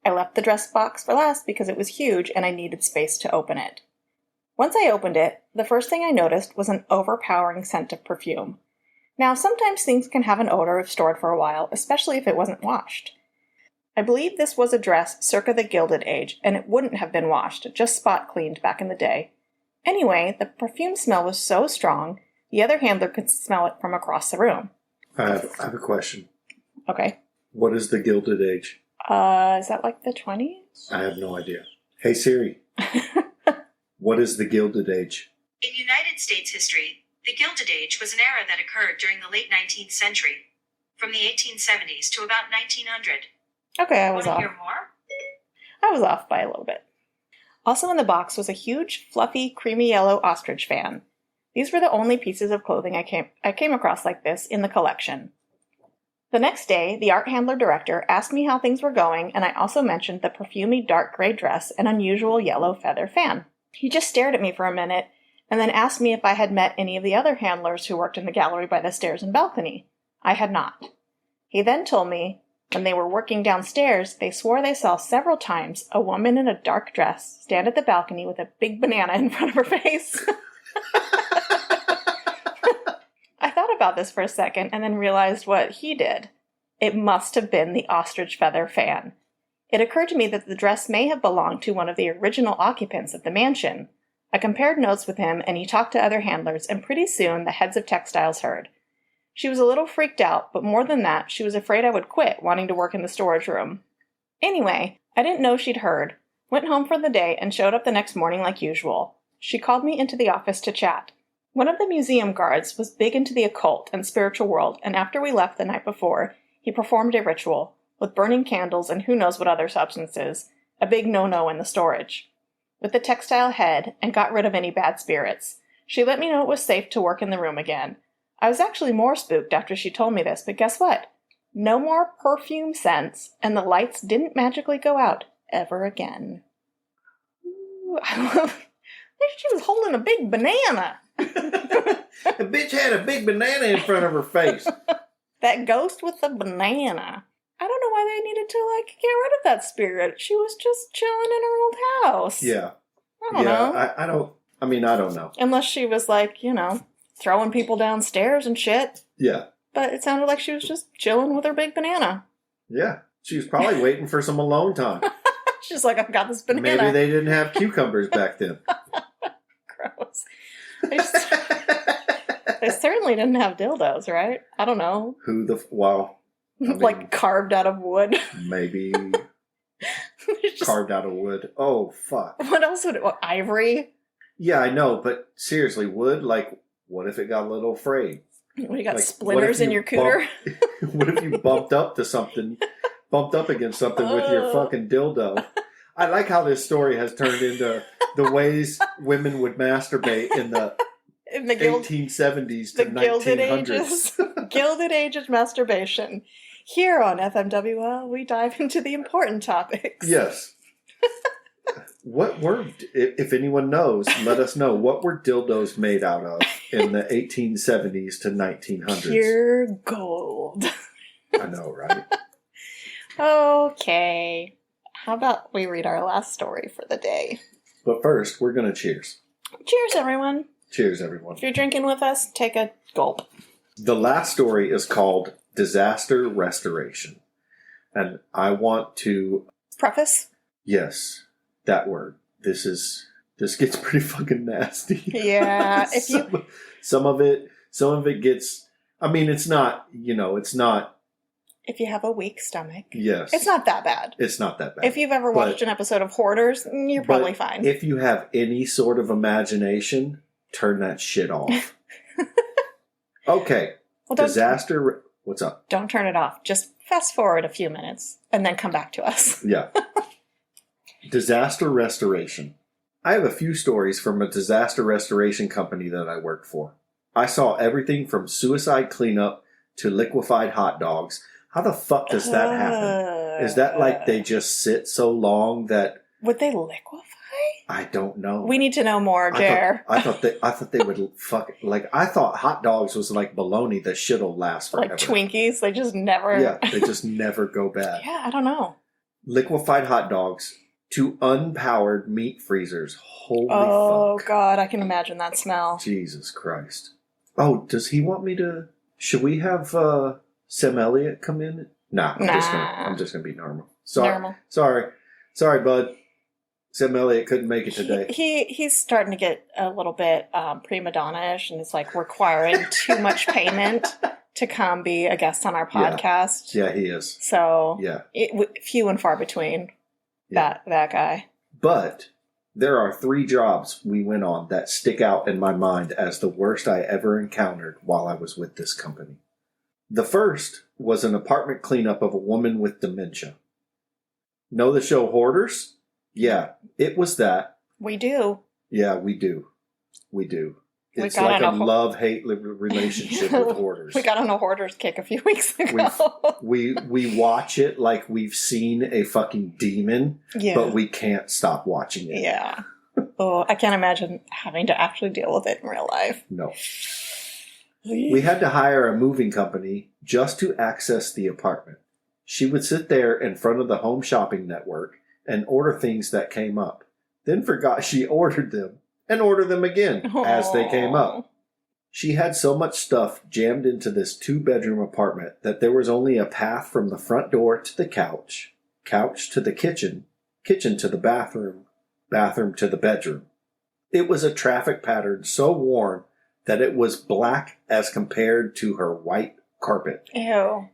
Speaker 2: I left the dress box for last because it was huge and I needed space to open it. Once I opened it, the first thing I noticed was an overpowering scent of perfume. Now, sometimes things can have an odor if stored for a while, especially if it wasn't washed. I believe this was a dress circa the Gilded Age, and it wouldn't have been washed, just spot cleaned back in the day. Anyway, the perfume smell was so strong, the other handler could smell it from across the room.
Speaker 1: I have a question.
Speaker 2: Okay.
Speaker 1: What is the Gilded Age?
Speaker 2: Is that like the 20s?
Speaker 1: I have no idea. Hey Siri, what is the Gilded Age?
Speaker 3: In United States history, the Gilded Age was an era that occurred during the late 19th century, from the 1870s to about 1900.
Speaker 2: Okay, I was
Speaker 3: Want to
Speaker 2: off.
Speaker 3: hear more?
Speaker 2: I was off by a little bit. Also in the box was a huge, fluffy, creamy yellow ostrich fan. These were the only pieces of clothing I came across like this in the collection. The next day, the art handler director asked me how things were going, and I also mentioned the perfumey dark gray dress and unusual yellow feather fan. He just stared at me for a minute, and then asked me if I had met any of the other handlers who worked in the gallery by the stairs and balcony. I had not. He then told me, when they were working downstairs, they swore they saw several times a woman in a dark dress stand at the balcony with a big banana in front of her face. I thought about this for a second and then realized what he did. It must have been the ostrich feather fan. It occurred to me that the dress may have belonged to one of the original occupants of the mansion. I compared notes with him, and he talked to other handlers, and pretty soon the heads of textiles heard. She was a little freaked out, but more than that, she was afraid I would quit wanting to work in the storage room. Anyway, I didn't know she'd heard, went home for the day, and showed up the next morning like usual. She called me into the office to chat. One of the museum guards was big into the occult and spiritual world, and after we left the night before, he performed a ritual, with burning candles and who knows what other substances, a big no-no in the storage. With the textile head, and got rid of any bad spirits. She let me know it was safe to work in the room again. I was actually more spooked after she told me this, but guess what? No more perfume scents, and the lights didn't magically go out ever again. Ooh, I love... She was holding a big banana.
Speaker 1: The bitch had a big banana in front of her face.
Speaker 2: That ghost with the banana. I don't know why they needed to, get rid of that spirit. She was just chilling in her old house.
Speaker 1: Yeah.
Speaker 2: I don't know.
Speaker 1: I don't know.
Speaker 2: Unless she was, throwing people downstairs and shit.
Speaker 1: Yeah.
Speaker 2: But it sounded like she was just chilling with her big banana.
Speaker 1: Yeah. She was probably waiting for some alone time.
Speaker 2: She's like, I've got this banana.
Speaker 1: Maybe they didn't have cucumbers back then.
Speaker 2: Gross. They certainly didn't have dildos, right? I don't know. Carved out of wood.
Speaker 1: Maybe. Carved out of wood. Oh, fuck.
Speaker 2: What else would it... ivory?
Speaker 1: Yeah, I know, but seriously, wood? What if it got a little afraid?
Speaker 2: What, you got splinters in your cooter?
Speaker 1: What if you bumped up against something with your fucking dildo? I like how this story has turned into the ways women would masturbate in the 1870s to 1900s.
Speaker 2: Gilded Ages. Gilded Ages masturbation. Here on FMWL, we dive into the important topics.
Speaker 1: Yes. What were, if anyone knows, let us know. What were dildos made out of in the 1870s to 1900s?
Speaker 2: Pure gold.
Speaker 1: I know, right?
Speaker 2: Okay. How about we read our last story for the day?
Speaker 1: But first, we're going to cheers.
Speaker 2: Cheers, everyone.
Speaker 1: Cheers, everyone.
Speaker 2: If you're drinking with us, take a gulp.
Speaker 1: The last story is called Disaster Restoration. And I want to...
Speaker 2: Preface?
Speaker 1: Yes, that word. This gets pretty fucking nasty.
Speaker 2: Yeah.
Speaker 1: Some of it gets... I mean, it's not...
Speaker 2: If you have a weak stomach.
Speaker 1: Yes.
Speaker 2: It's not that bad.
Speaker 1: It's not that bad.
Speaker 2: If you've ever watched an episode of Hoarders, you're probably fine.
Speaker 1: If you have any sort of imagination, turn that shit off. Okay. Well, what's up?
Speaker 2: Don't turn it off. Just fast forward a few minutes and then come back to us.
Speaker 1: Yeah. Disaster restoration. I have a few stories from a disaster restoration company that I worked for. I saw everything from suicide cleanup to liquefied hot dogs. How the fuck does that happen? Is that like they just sit so long that...
Speaker 2: Would they liquefy?
Speaker 1: I don't know.
Speaker 2: We need to know more, Jer.
Speaker 1: I thought they would fuck... I thought hot dogs was like bologna that shit'll last forever.
Speaker 2: Like Twinkies, they just never...
Speaker 1: Yeah, they just never go bad.
Speaker 2: Yeah, I don't know.
Speaker 1: Liquefied hot dogs to unpowered meat freezers. Holy fuck.
Speaker 2: Oh, God, I can imagine that smell.
Speaker 1: Jesus Christ. Oh, does he want me to... Should we have Sam Elliott come in? Nah, I'm just gonna be normal.
Speaker 2: Normal.
Speaker 1: Sorry, bud. Sam Elliott couldn't make it today.
Speaker 2: He's starting to get a little bit prima donna-ish, and it's like requiring too much payment to come be a guest on our podcast.
Speaker 1: Yeah, he is.
Speaker 2: So
Speaker 1: yeah,
Speaker 2: few and far between that guy.
Speaker 1: But there are 3 jobs we went on that stick out in my mind as the worst I ever encountered while I was with this company. The first was an apartment cleanup of a woman with dementia. Know the show Hoarders? Yeah, it was that.
Speaker 2: We do.
Speaker 1: Yeah, we do. It's like a love-hate relationship with Hoarders.
Speaker 2: We got on a Hoarders kick a few weeks ago.
Speaker 1: We watch it like we've seen a fucking demon, but we can't stop watching it.
Speaker 2: Yeah. Oh, I can't imagine having to actually deal with it in real life.
Speaker 1: No. We had to hire a moving company just to access the apartment. She would sit there in front of the home shopping network and order things that came up, then forgot she ordered them, and order them again as they came up. She had so much stuff jammed into this 2-bedroom apartment that there was only a path from the front door to the couch to the kitchen to the bathroom to the bedroom. It was a traffic pattern so worn that it was black as compared to her white carpet.
Speaker 2: Ew.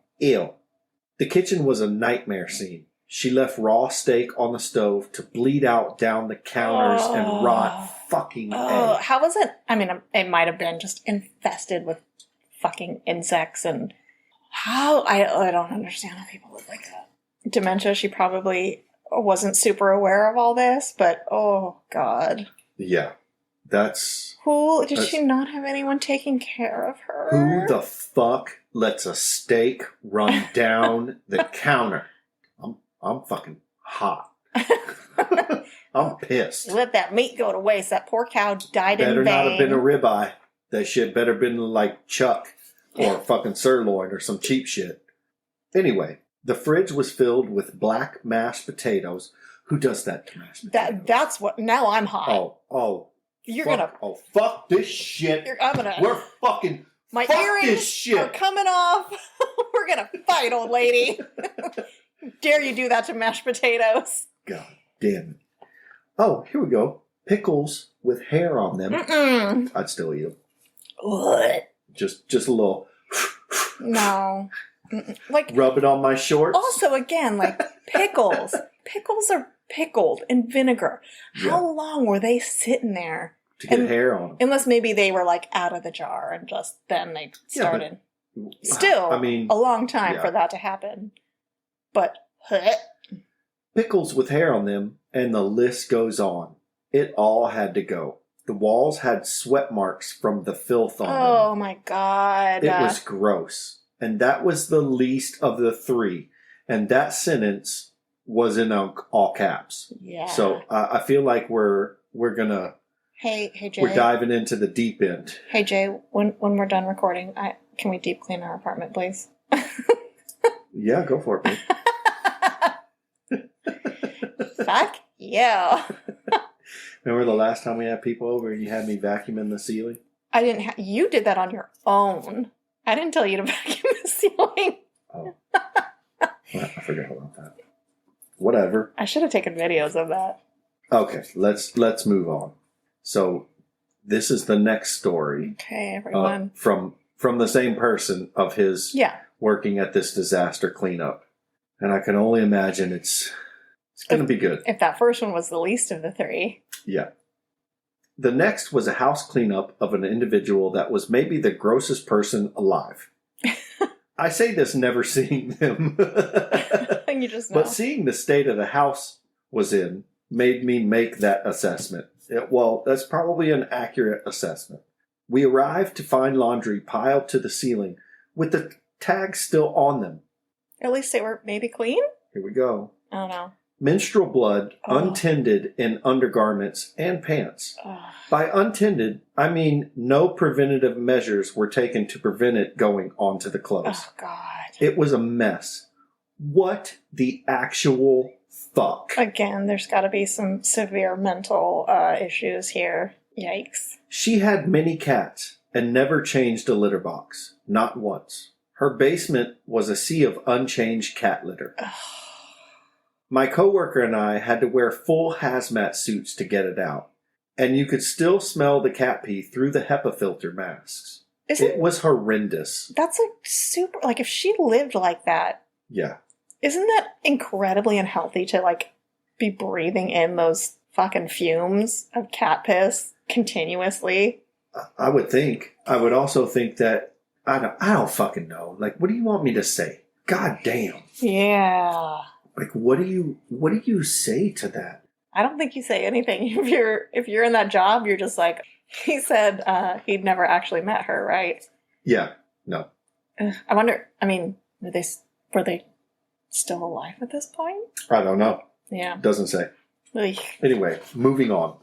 Speaker 1: The kitchen was a nightmare scene. She left raw steak on the stove to bleed out down the counters and rot fucking eggs.
Speaker 2: How was it? I mean, it might have been just infested with fucking insects and how... I don't understand how people live like that. Dementia, she probably wasn't super aware of all this, but oh, God.
Speaker 1: Yeah, that's...
Speaker 2: Did she not have anyone taking care of her?
Speaker 1: Who the fuck lets a steak run down the counter? I'm fucking hot. I'm pissed.
Speaker 2: Let that meat go to waste. That poor cow died in vain.
Speaker 1: Better not have been a ribeye. That shit better been like chuck or fucking sirloin or some cheap shit. Anyway, the fridge was filled with black mashed potatoes. Who does that to mashed potatoes?
Speaker 2: That's what... Now I'm hot.
Speaker 1: Oh.
Speaker 2: You're gonna...
Speaker 1: Oh, fuck this shit.
Speaker 2: I'm gonna...
Speaker 1: We're fucking...
Speaker 2: My
Speaker 1: fuck
Speaker 2: earrings
Speaker 1: this shit.
Speaker 2: are coming off. We're gonna fight, old lady. Dare you do that to mashed potatoes?
Speaker 1: God damn it. Oh, here we go. Pickles with hair on them.
Speaker 2: Mm-mm.
Speaker 1: I'd still eat them.
Speaker 2: What?
Speaker 1: Just a little...
Speaker 2: No. Like,
Speaker 1: rub it on my shorts.
Speaker 2: Also, again, like pickles. Pickles are pickled in vinegar. How long were they sitting there?
Speaker 1: To get hair on them.
Speaker 2: Unless maybe they were like out of the jar and just then they started. Still, I mean, a long time for that to happen. But
Speaker 1: pickles with hair on them, and the list goes on. It all had to go. The walls had sweat marks from the filth on them.
Speaker 2: Oh my God.
Speaker 1: It was gross. And that was the least of the 3. And that sentence was in all caps.
Speaker 2: Yeah.
Speaker 1: So I feel like we're gonna...
Speaker 2: Hey, Jay.
Speaker 1: We're diving into the deep end.
Speaker 2: Hey, Jay, when we're done recording, can we deep clean our apartment, please?
Speaker 1: Yeah, go for it, man.
Speaker 2: Fuck yeah.
Speaker 1: Remember the last time we had people over and you had me vacuuming the ceiling?
Speaker 2: I didn't. You did that on your own. I didn't tell you to vacuum the ceiling.
Speaker 1: Oh. Well, I forgot about that. Whatever.
Speaker 2: I should have taken videos of that.
Speaker 1: Okay, let's move on. So, this is the next story.
Speaker 2: Okay, everyone.
Speaker 1: From the same person of his working at this disaster cleanup. And I can only imagine it's going to be good.
Speaker 2: If that first one was the least of the 3.
Speaker 1: Yeah. The next was a house cleanup of an individual that was maybe the grossest person alive. I say this never seeing them.
Speaker 2: You just know.
Speaker 1: But seeing the state of the house was in made me make that assessment. Well, that's probably an accurate assessment. We arrived to find laundry piled to the ceiling with the tags still on them.
Speaker 2: At least they were maybe clean?
Speaker 1: Here we go.
Speaker 2: I don't know.
Speaker 1: Menstrual blood untended in undergarments and pants. By untended, I mean no preventative measures were taken to prevent it going onto the clothes.
Speaker 2: Oh, God.
Speaker 1: It was a mess. What the actual fuck?
Speaker 2: Again, there's got to be some severe mental issues here. Yikes.
Speaker 1: She had many cats and never changed a litter box. Not once. Her basement was a sea of unchanged cat litter. My coworker and I had to wear full hazmat suits to get it out. And you could still smell the cat pee through the HEPA filter masks. It was horrendous.
Speaker 2: That's like super, like if she lived like that.
Speaker 1: Yeah.
Speaker 2: Isn't that incredibly unhealthy to like be breathing in those fucking fumes of cat piss continuously?
Speaker 1: I would think. I would also think that, I don't fucking know. Like, what do you want me to say? God damn.
Speaker 2: Yeah.
Speaker 1: Like, what do you say to that?
Speaker 2: I don't think you say anything. If you're in that job, you're just like, he said he'd never actually met her, right?
Speaker 1: Yeah. No.
Speaker 2: I wonder, I mean, were they still alive at this point?
Speaker 1: I don't know.
Speaker 2: Yeah.
Speaker 1: Doesn't say.
Speaker 2: Ugh.
Speaker 1: Anyway, moving on.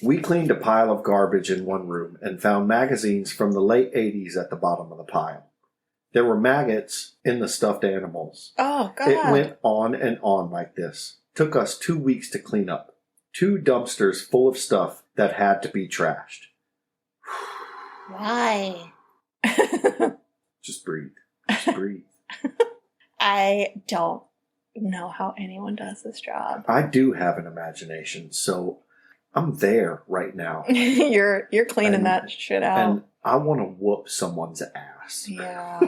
Speaker 1: We cleaned a pile of garbage in one room and found magazines from the late 80s at the bottom of the pile. There were maggots in the stuffed animals.
Speaker 2: Oh, God.
Speaker 1: It went on and on like this. Took us 2 weeks to clean up. 2 dumpsters full of stuff that had to be trashed.
Speaker 2: Why?
Speaker 1: Just breathe. Just breathe.
Speaker 2: I don't know how anyone does this job.
Speaker 1: I do have an imagination, so I'm there right now.
Speaker 2: You're cleaning that shit out.
Speaker 1: And I want to whoop someone's ass.
Speaker 2: Yeah.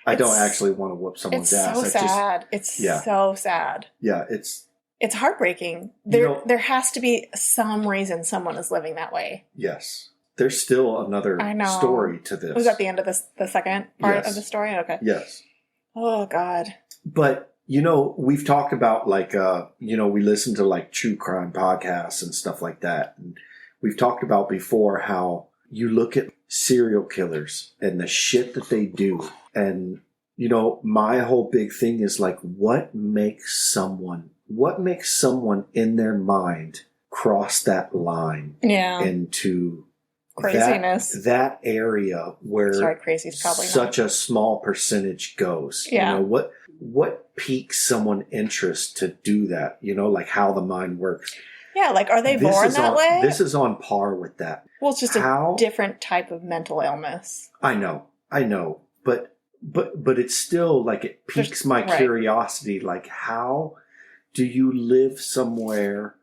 Speaker 1: I don't actually want to whoop someone's ass.
Speaker 2: It's so sad. It's so sad.
Speaker 1: Yeah,
Speaker 2: it's heartbreaking. There has to be some reason someone is living that way.
Speaker 1: Yes. There's still another story to this.
Speaker 2: Was that the end of the second part of the story? Okay.
Speaker 1: Yes.
Speaker 2: Oh, God.
Speaker 1: But, we've talked about we listen to like true crime podcasts and stuff like that. And we've talked about before how you look at serial killers and the shit that they do. And, my whole big thing is like, what makes someone in their mind cross that line into
Speaker 2: craziness?
Speaker 1: That area where
Speaker 2: crazy's probably
Speaker 1: such a small percentage goes.
Speaker 2: Yeah.
Speaker 1: What piques someone's interest to do that? Like how the mind works.
Speaker 2: Yeah, like are they born that way?
Speaker 1: This is on par with that.
Speaker 2: Well, it's just a different type of mental illness.
Speaker 1: I know. But it's still like it piques my curiosity. Like, how do you live somewhere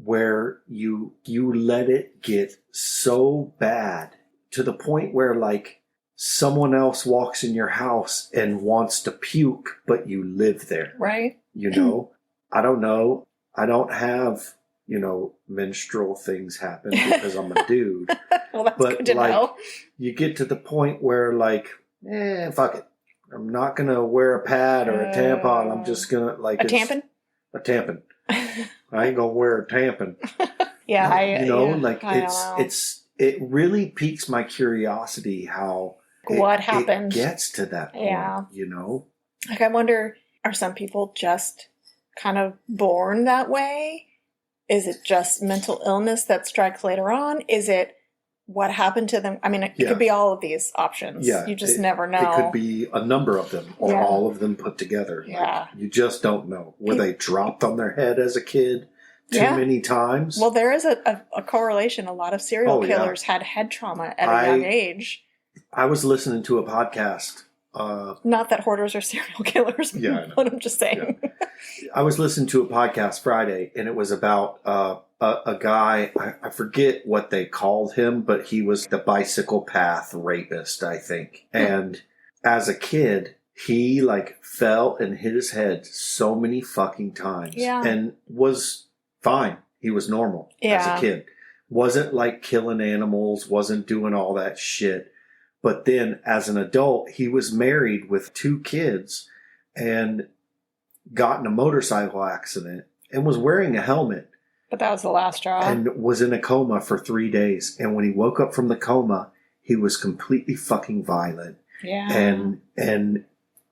Speaker 1: where you let it get so bad to the point where like someone else walks in your house and wants to puke, but you live there?
Speaker 2: Right.
Speaker 1: I don't know. I don't have, menstrual things happen because I'm a dude.
Speaker 2: Well, that's good to know.
Speaker 1: You get to the point where like, fuck it. I'm not going to wear a pad or a tampon. I'm just going to like...
Speaker 2: A tampon?
Speaker 1: A tampon. I ain't going to wear a tampon.
Speaker 2: Yeah,
Speaker 1: it really piques my curiosity how
Speaker 2: what happened.
Speaker 1: It gets to that point,
Speaker 2: Like I wonder, are some people just kind of born that way? Is it just mental illness that strikes later on? Is it what happened to them? I mean, it could be all of these options. Yeah, you just never know.
Speaker 1: It could be a number of them or all of them put together.
Speaker 2: Yeah.
Speaker 1: Like, you just don't know. Were they dropped on their head as a kid too many times?
Speaker 2: Well, there is a correlation. A lot of serial killers had head trauma at a young age.
Speaker 1: I was listening to a podcast.
Speaker 2: Not that hoarders are serial killers, but I'm just saying.
Speaker 1: Yeah. I was listening to a podcast Friday, and it was about a guy, I forget what they called him, but he was the bicycle path rapist, I think. And as a kid, he like fell and hit his head so many fucking times and was fine. He was normal as a kid. Wasn't like killing animals, wasn't doing all that shit. But then as an adult, he was married with 2 kids and got in a motorcycle accident and was wearing a helmet.
Speaker 2: But that was the last straw.
Speaker 1: And was in a coma for 3 days. And when he woke up from the coma, he was completely fucking violent.
Speaker 2: Yeah.
Speaker 1: And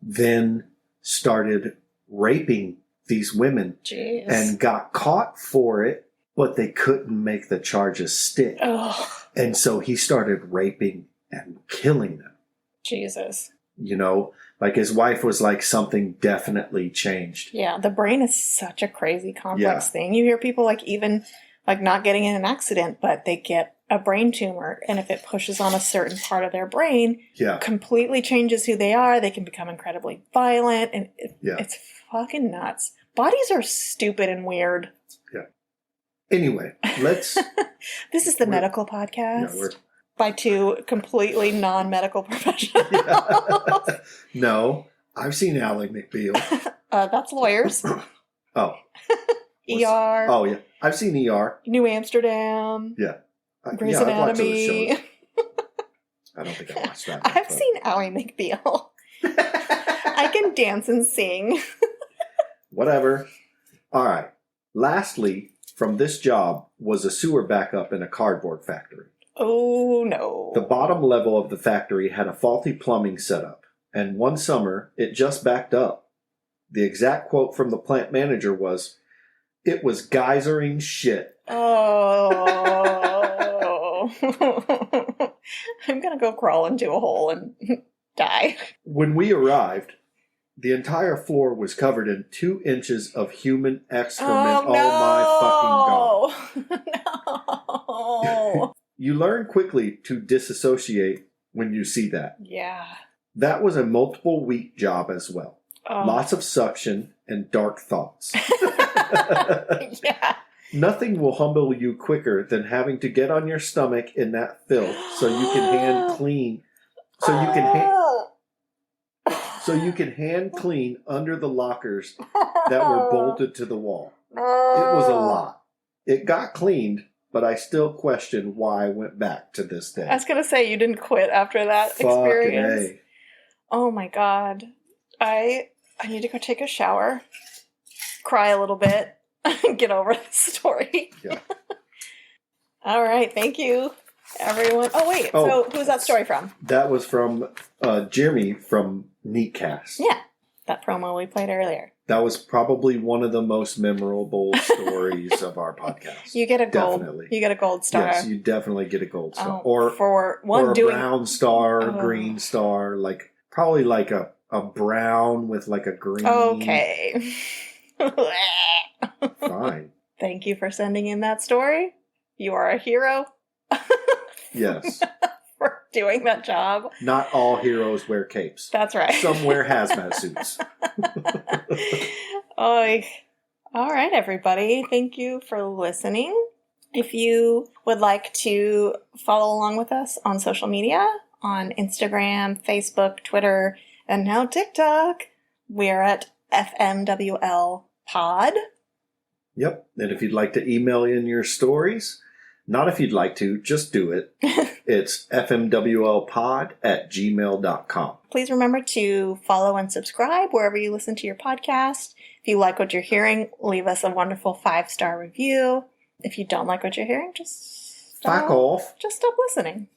Speaker 1: then started raping these women.
Speaker 2: Jeez.
Speaker 1: And got caught for it, but they couldn't make the charges stick.
Speaker 2: Ugh.
Speaker 1: And so he started raping and killing them.
Speaker 2: Jesus.
Speaker 1: Like his wife was like, something definitely changed.
Speaker 2: Yeah, the brain is such a crazy complex thing. You hear people like even like not getting in an accident, but they get a brain tumor, and if it pushes on a certain part of their brain,
Speaker 1: Yeah.
Speaker 2: completely changes who they are. They can become incredibly violent, and
Speaker 1: Yeah.
Speaker 2: it's fucking nuts. Bodies are stupid and weird.
Speaker 1: Yeah. Anyway, let's.
Speaker 2: This is the medical
Speaker 1: Yeah,
Speaker 2: podcast by two completely non-medical professionals.
Speaker 1: Yeah. No, I've seen Ally McBeal.
Speaker 2: That's lawyers.
Speaker 1: Oh.
Speaker 2: ER.
Speaker 1: Oh, yeah. I've seen ER.
Speaker 2: New Amsterdam.
Speaker 1: Yeah.
Speaker 2: Grey's
Speaker 1: I've watched those
Speaker 2: Anatomy.
Speaker 1: shows. I don't think I watched that.
Speaker 2: I've seen Ally McBeal. I can dance and sing.
Speaker 1: Whatever. All right. Lastly, from this job was a sewer backup in a cardboard factory.
Speaker 2: Oh, no.
Speaker 1: The bottom level of the factory had a faulty plumbing setup, and one summer it just backed up. The exact quote from the plant manager was, "It was geysering shit."
Speaker 2: Oh. I'm going to go crawl into a hole and die.
Speaker 1: When we arrived, the entire floor was covered in 2 inches of human excrement. Oh my fucking God.
Speaker 2: No.
Speaker 1: You learn quickly to disassociate when you see that.
Speaker 2: Yeah.
Speaker 1: That was a multiple week job as well.
Speaker 2: Oh.
Speaker 1: Lots of suction and dark thoughts.
Speaker 2: Yeah.
Speaker 1: Nothing will humble you quicker than having to get on your stomach in that filth so you can hand clean. So you can hand clean under the lockers that were bolted to the wall. It was a lot. It got cleaned, but I still question why I went back to this day.
Speaker 2: I was going to say, you didn't quit after that experience.
Speaker 1: A.
Speaker 2: Oh my God. I need to go take a shower, cry a little bit, and get over the story.
Speaker 1: Yeah.
Speaker 2: All right. Thank you, everyone. Oh, wait.
Speaker 1: Oh.
Speaker 2: So who's that story from?
Speaker 1: That was from Jimmy from Neatcast.
Speaker 2: Yeah. That promo we played earlier.
Speaker 1: That was probably one of the most memorable stories of our podcast.
Speaker 2: You get a gold.
Speaker 1: Definitely.
Speaker 2: You get a gold star.
Speaker 1: Yes, you definitely get a gold star.
Speaker 2: Oh, for one
Speaker 1: or a
Speaker 2: doing
Speaker 1: brown star,
Speaker 2: Oh.
Speaker 1: green star, probably like a brown with like a green.
Speaker 2: Okay.
Speaker 1: Fine.
Speaker 2: Thank you for sending in that story. You are a hero.
Speaker 1: Yes.
Speaker 2: For doing that job.
Speaker 1: Not all heroes wear capes.
Speaker 2: That's right.
Speaker 1: Some wear hazmat suits.
Speaker 2: Oy. All right, everybody. Thank you for listening. If you would like to follow along with us on social media, on Instagram, Facebook, Twitter, and now TikTok, we are at FMWL Pod.
Speaker 1: Yep. And if you'd like to email in your stories, not if you'd like to, just do it. It's fmwlpod@gmail.com.
Speaker 2: Please remember to follow and subscribe wherever you listen to your podcast. If you like what you're hearing, leave us a wonderful 5-star review. If you don't like what you're hearing, just
Speaker 1: Fuck off.
Speaker 2: Just stop listening.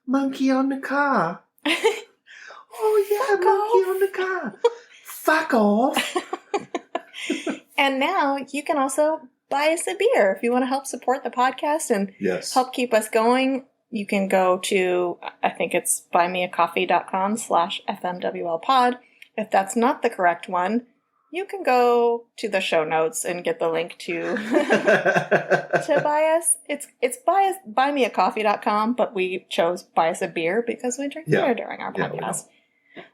Speaker 1: Monkey on the car. Oh, yeah,
Speaker 2: Fuck
Speaker 1: monkey
Speaker 2: off.
Speaker 1: on the car. Fuck off.
Speaker 2: And now you can also buy us a beer if you want to help support the podcast and
Speaker 1: Yes.
Speaker 2: help keep us going. You can go to, I think it's buymeacoffee.com/FMWLpod. If that's not the correct one, you can go to the show notes and get the link to to buy us. It's buymeacoffee.com, but we chose buy us a beer because we drink beer during our
Speaker 1: Yeah, we
Speaker 2: podcast.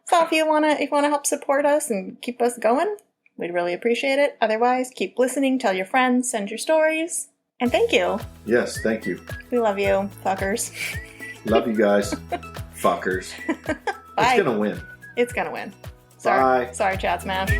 Speaker 2: So if you wanna help support us and keep us going, we'd really appreciate it. Otherwise, keep listening, tell your friends, send your stories. And thank you.
Speaker 1: Yes, thank you.
Speaker 2: We love you, fuckers.
Speaker 1: Love you guys. Fuckers.
Speaker 2: Bye.
Speaker 1: It's gonna win.
Speaker 2: It's gonna win.
Speaker 1: Bye.
Speaker 2: Sorry, Chat Smash.